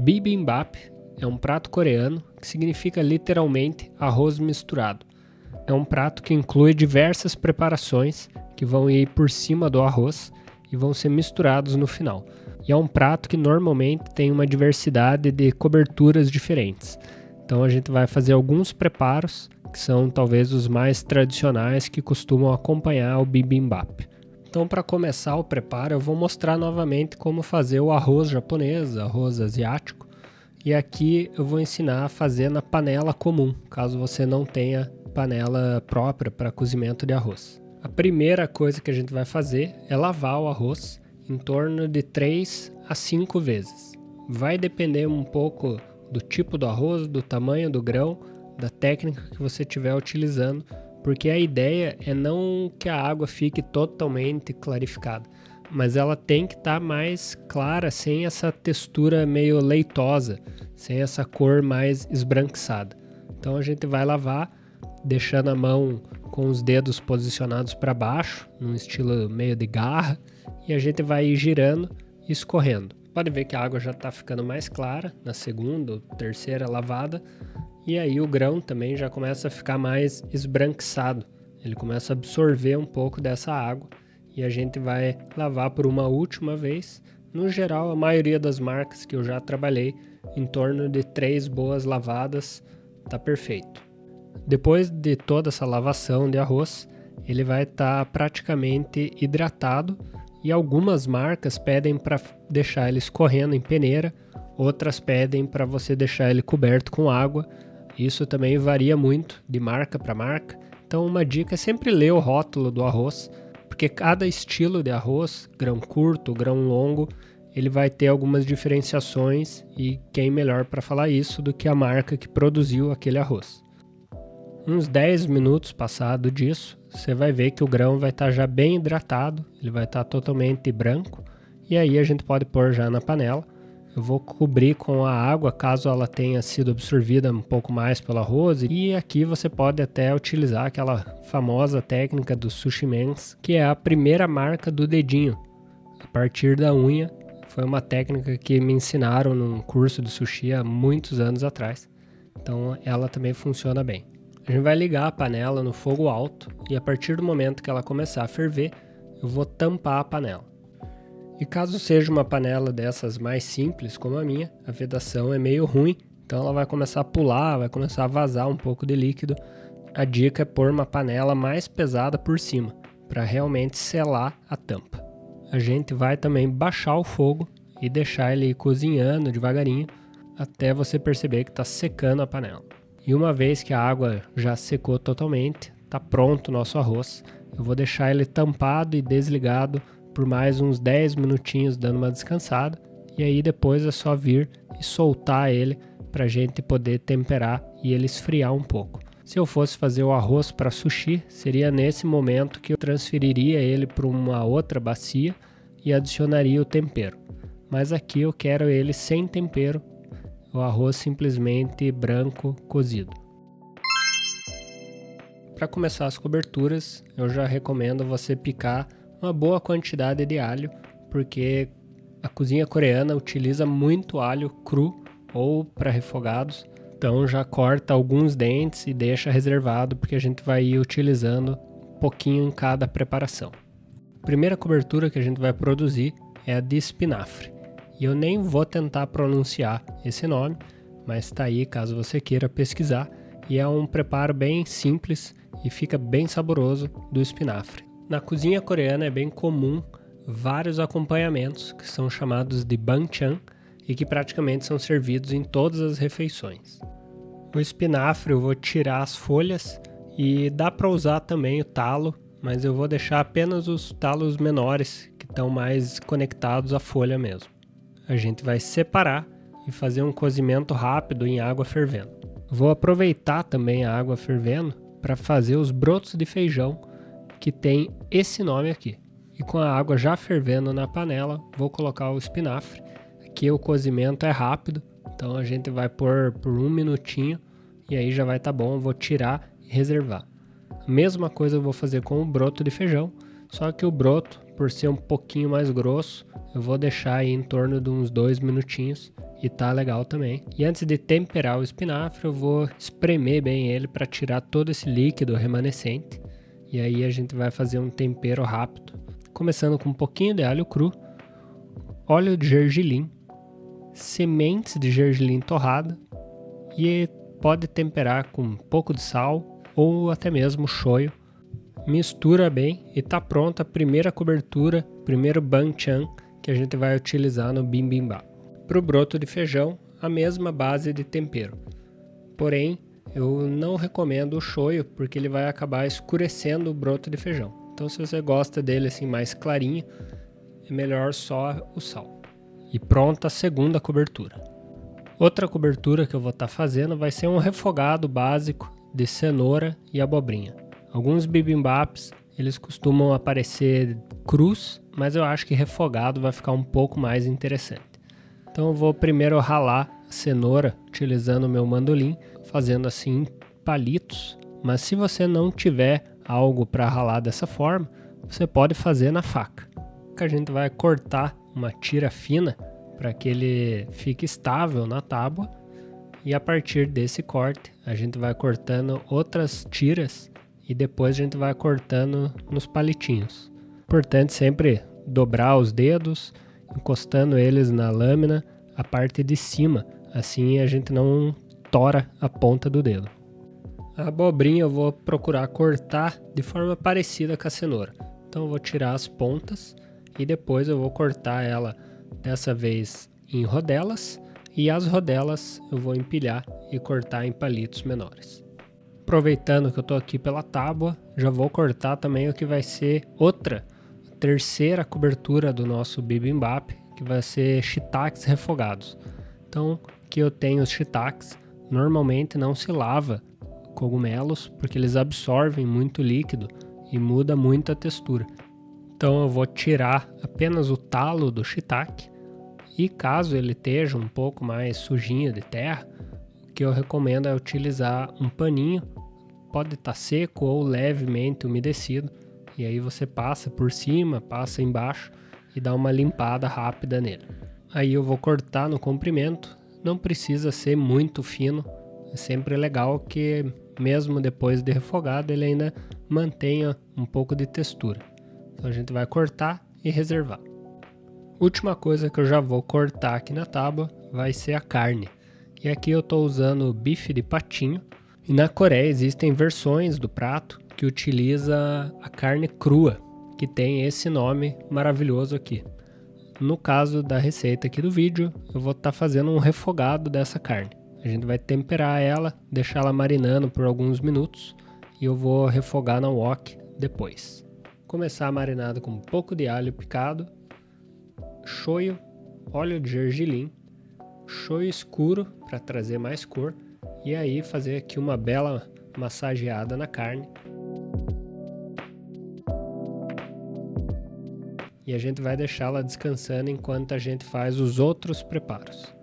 Bibimbap é um prato coreano que significa literalmente arroz misturado. É um prato que inclui diversas preparações que vão ir por cima do arroz e vão ser misturados no final. E é um prato que normalmente tem uma diversidade de coberturas diferentes. Então a gente vai fazer alguns preparos que são talvez os mais tradicionais que costumam acompanhar o bibimbap. Então, para começar o preparo, eu vou mostrar novamente como fazer o arroz japonês, arroz asiático. E aqui eu vou ensinar a fazer na panela comum, caso você não tenha panela própria para cozimento de arroz. A primeira coisa que a gente vai fazer é lavar o arroz em torno de 3 a 5 vezes. Vai depender um pouco do tipo do arroz, do tamanho do grão, da técnica que você estiver utilizando, porque a ideia é não que a água fique totalmente clarificada, mas ela tem que estar mais clara, sem essa textura meio leitosa, sem essa cor mais esbranquiçada. Então a gente vai lavar, deixando a mão com os dedos posicionados para baixo, num estilo meio de garra, e a gente vai ir girando e escorrendo. Pode ver que a água já está ficando mais clara na segunda ou terceira lavada, e aí o grão também já começa a ficar mais esbranquiçado. Ele começa a absorver um pouco dessa água e a gente vai lavar por uma última vez. No geral, a maioria das marcas que eu já trabalhei, em torno de 3 boas lavadas, tá perfeito. Depois de toda essa lavação de arroz, ele vai estar praticamente hidratado e algumas marcas pedem para deixar ele escorrendo em peneira, outras pedem para você deixar ele coberto com água. Isso também varia muito de marca para marca, então uma dica é sempre ler o rótulo do arroz, porque cada estilo de arroz, grão curto, grão longo, ele vai ter algumas diferenciações e quem melhor para falar isso do que a marca que produziu aquele arroz. Uns 10 minutos passado disso, você vai ver que o grão vai estar já bem hidratado, ele vai estar totalmente branco, e aí a gente pode pôr já na panela. Eu vou cobrir com a água, caso ela tenha sido absorvida um pouco mais pelo arroz. E aqui você pode até utilizar aquela famosa técnica dos sushi mens, que é a primeira marca do dedinho, a partir da unha. Foi uma técnica que me ensinaram num curso de sushi há muitos anos atrás. Então ela também funciona bem. A gente vai ligar a panela no fogo alto e a partir do momento que ela começar a ferver, eu vou tampar a panela. E caso seja uma panela dessas mais simples, como a minha, a vedação é meio ruim, então ela vai começar a pular, vai começar a vazar um pouco de líquido. A dica é pôr uma panela mais pesada por cima, para realmente selar a tampa. A gente vai também baixar o fogo e deixar ele ir cozinhando devagarinho, até você perceber que está secando a panela. E uma vez que a água já secou totalmente, está pronto o nosso arroz. Eu vou deixar ele tampado e desligado por mais uns 10 minutinhos, dando uma descansada, e aí depois é só vir e soltar ele para a gente poder temperar e ele esfriar um pouco. Se eu fosse fazer o arroz para sushi, seria nesse momento que eu transferiria ele para uma outra bacia e adicionaria o tempero. Mas aqui eu quero ele sem tempero, o arroz simplesmente branco cozido. Para começar as coberturas, eu já recomendo você picar uma boa quantidade de alho, porque a cozinha coreana utiliza muito alho cru ou para refogados. Então já corta alguns dentes e deixa reservado, porque a gente vai ir utilizando um pouquinho em cada preparação. A primeira cobertura que a gente vai produzir é a de espinafre. E eu nem vou tentar pronunciar esse nome, mas está aí caso você queira pesquisar. E é um preparo bem simples e fica bem saboroso do espinafre. Na cozinha coreana é bem comum vários acompanhamentos que são chamados de banchan e que praticamente são servidos em todas as refeições. O espinafre eu vou tirar as folhas e dá para usar também o talo, mas eu vou deixar apenas os talos menores que estão mais conectados à folha mesmo. A gente vai separar e fazer um cozimento rápido em água fervendo. Vou aproveitar também a água fervendo para fazer os brotos de feijão, que tem esse nome aqui. E com a água já fervendo na panela, vou colocar o espinafre. Aqui o cozimento é rápido, então a gente vai pôr por 1 minutinho e aí já vai estar bom. Vou tirar e reservar. A mesma coisa eu vou fazer com o broto de feijão, só que o broto, por ser um pouquinho mais grosso, eu vou deixar aí em torno de uns 2 minutinhos e tá legal também. E antes de temperar o espinafre, eu vou espremer bem ele para tirar todo esse líquido remanescente. E aí a gente vai fazer um tempero rápido, começando com um pouquinho de alho cru, óleo de gergelim, sementes de gergelim torrada e pode temperar com um pouco de sal ou até mesmo shoyu. Mistura bem e tá pronta a primeira cobertura, primeiro banchan que a gente vai utilizar no bibimbap. Para o broto de feijão, a mesma base de tempero. Porém, eu não recomendo o shoyu porque ele vai acabar escurecendo o broto de feijão. Então, se você gosta dele assim mais clarinho, é melhor só o sal. E pronta a segunda cobertura. Outra cobertura que eu vou estar fazendo vai ser um refogado básico de cenoura e abobrinha. Alguns bibimbaps, eles costumam aparecer crus, mas eu acho que refogado vai ficar um pouco mais interessante. Então eu vou primeiro ralar a cenoura utilizando o meu mandolim, fazendo assim palitos. Mas se você não tiver algo para ralar dessa forma, você pode fazer na faca. A gente vai cortar uma tira fina para que ele fique estável na tábua. E a partir desse corte, a gente vai cortando outras tiras e depois a gente vai cortando nos palitinhos. Importante sempre dobrar os dedos, encostando eles na lâmina, a parte de cima, assim a gente não tora a ponta do dedo. A abobrinha eu vou procurar cortar de forma parecida com a cenoura. Então eu vou tirar as pontas e depois eu vou cortar ela dessa vez em rodelas e as rodelas eu vou empilhar e cortar em palitos menores. Aproveitando que eu estou aqui pela tábua, já vou cortar também o que vai ser terceira cobertura do nosso bibimbap, que vai ser shiitakes refogados. Então, aqui eu tenho os shiitakes, normalmente não se lava cogumelos, porque eles absorvem muito líquido e muda muito a textura. Então eu vou tirar apenas o talo do shiitake, e caso ele esteja um pouco mais sujinho de terra, o que eu recomendo é utilizar um paninho, pode estar seco ou levemente umedecido, e aí você passa por cima, passa embaixo e dá uma limpada rápida nele. Aí eu vou cortar no comprimento, não precisa ser muito fino, é sempre legal que mesmo depois de refogado ele ainda mantenha um pouco de textura. Então a gente vai cortar e reservar. Última coisa que eu já vou cortar aqui na tábua vai ser a carne. E aqui eu estou usando bife de patinho. E na Coreia existem versões do prato que utiliza a carne crua, que tem esse nome maravilhoso aqui. No caso da receita aqui do vídeo, eu vou estar fazendo um refogado dessa carne. A gente vai temperar ela, deixar ela marinando por alguns minutos e eu vou refogar na wok depois. Começar marinado com um pouco de alho picado, shoyu, óleo de gergelim, shoyu escuro para trazer mais cor e aí fazer aqui uma bela massageada na carne. E a gente vai deixá-la descansando enquanto a gente faz os outros preparos.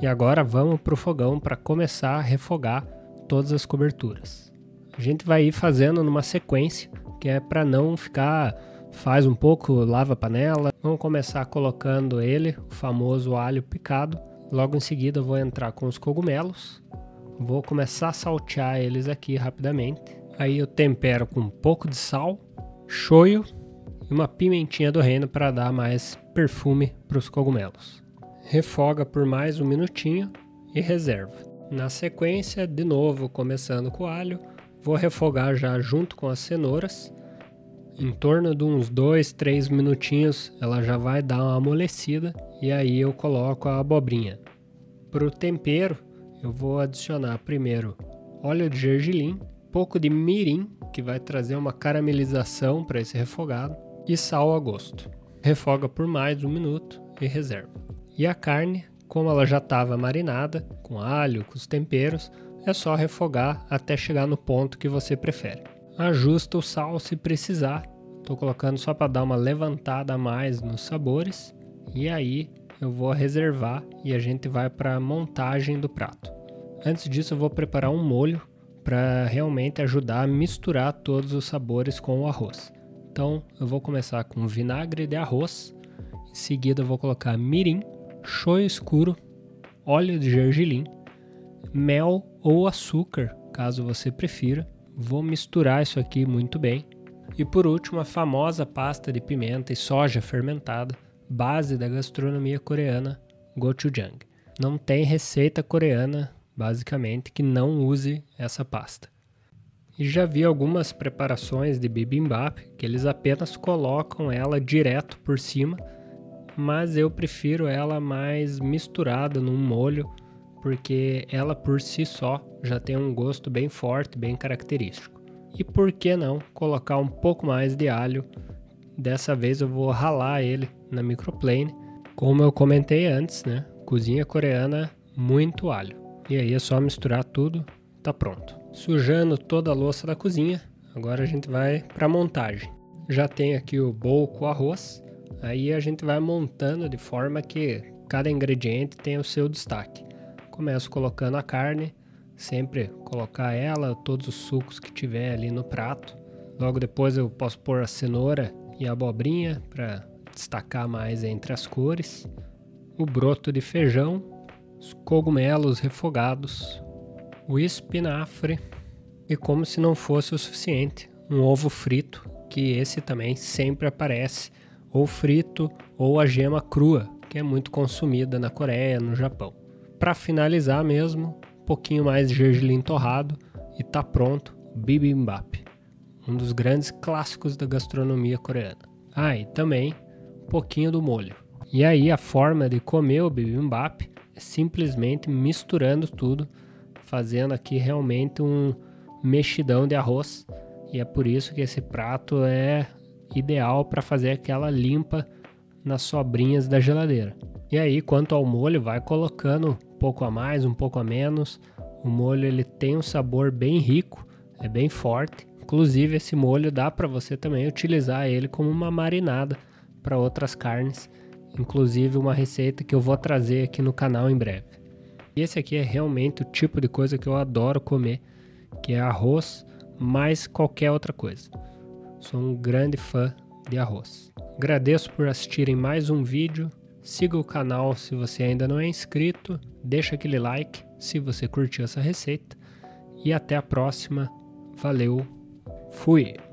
E agora vamos para o fogão para começar a refogar todas as coberturas. A gente vai ir fazendo numa sequência, que é para não ficar, faz um pouco, lava a panela. Vamos começar colocando ele, o famoso alho picado. Logo em seguida eu vou entrar com os cogumelos. Vou começar a saltear eles aqui rapidamente. Aí eu tempero com um pouco de sal, shoyu e uma pimentinha do reino para dar mais perfume para os cogumelos. Refoga por mais um minutinho e reserva. Na sequência, de novo, começando com o alho, vou refogar já junto com as cenouras. Em torno de uns 2-3 minutinhos ela já vai dar uma amolecida e aí eu coloco a abobrinha. Para o tempero, eu vou adicionar primeiro óleo de gergelim, pouco de mirim, que vai trazer uma caramelização para esse refogado, e sal a gosto. Refoga por mais um minuto e reserva. E a carne, como ela já estava marinada, com alho, com os temperos, é só refogar até chegar no ponto que você prefere. Ajusta o sal se precisar, estou colocando só para dar uma levantada a mais nos sabores, e aí eu vou reservar e a gente vai para a montagem do prato. Antes disso eu vou preparar um molho para realmente ajudar a misturar todos os sabores com o arroz. Então eu vou começar com vinagre de arroz, em seguida eu vou colocar mirim, shoyu escuro, óleo de gergelim, mel ou açúcar, caso você prefira. Vou misturar isso aqui muito bem. E por último, a famosa pasta de pimenta e soja fermentada, base da gastronomia coreana, gochujang. Não tem receita coreana, basicamente, que não use essa pasta. E já vi algumas preparações de bibimbap que eles apenas colocam ela direto por cima, mas eu prefiro ela mais misturada num molho, porque ela por si só já tem um gosto bem forte, bem característico. E por que não colocar um pouco mais de alho? Dessa vez eu vou ralar ele na microplane. Como eu comentei antes, né? Cozinha coreana, muito alho. E aí é só misturar tudo, tá pronto. Sujando toda a louça da cozinha, agora a gente vai para a montagem. Já tem aqui o bowl com arroz, aí a gente vai montando de forma que cada ingrediente tenha o seu destaque. Começo colocando a carne, sempre colocar ela, todos os sucos que tiver ali no prato. Logo depois eu posso pôr a cenoura e a abobrinha para destacar mais entre as cores. O broto de feijão, os cogumelos refogados, o espinafre e, como se não fosse o suficiente, um ovo frito, que esse também sempre aparece, ou frito ou a gema crua, que é muito consumida na Coreia, no Japão. Para finalizar mesmo, um pouquinho mais de gergelim torrado e tá pronto o bibimbap, um dos grandes clássicos da gastronomia coreana. Ah, e também um pouquinho do molho. E aí a forma de comer o bibimbap é simplesmente misturando tudo, fazendo aqui realmente um mexidão de arroz. E é por isso que esse prato é ideal para fazer aquela limpa nas sobrinhas da geladeira. E aí, quanto ao molho, vai colocando um pouco a mais, um pouco a menos. O molho ele tem um sabor bem rico, é bem forte. Inclusive esse molho dá para você também utilizar ele como uma marinada para outras carnes. Inclusive uma receita que eu vou trazer aqui no canal em breve. E esse aqui é realmente o tipo de coisa que eu adoro comer, que é arroz mais qualquer outra coisa. Sou um grande fã de arroz. Agradeço por assistirem mais um vídeo. Siga o canal se você ainda não é inscrito. Deixa aquele like se você curtiu essa receita. E até a próxima. Valeu. Fui!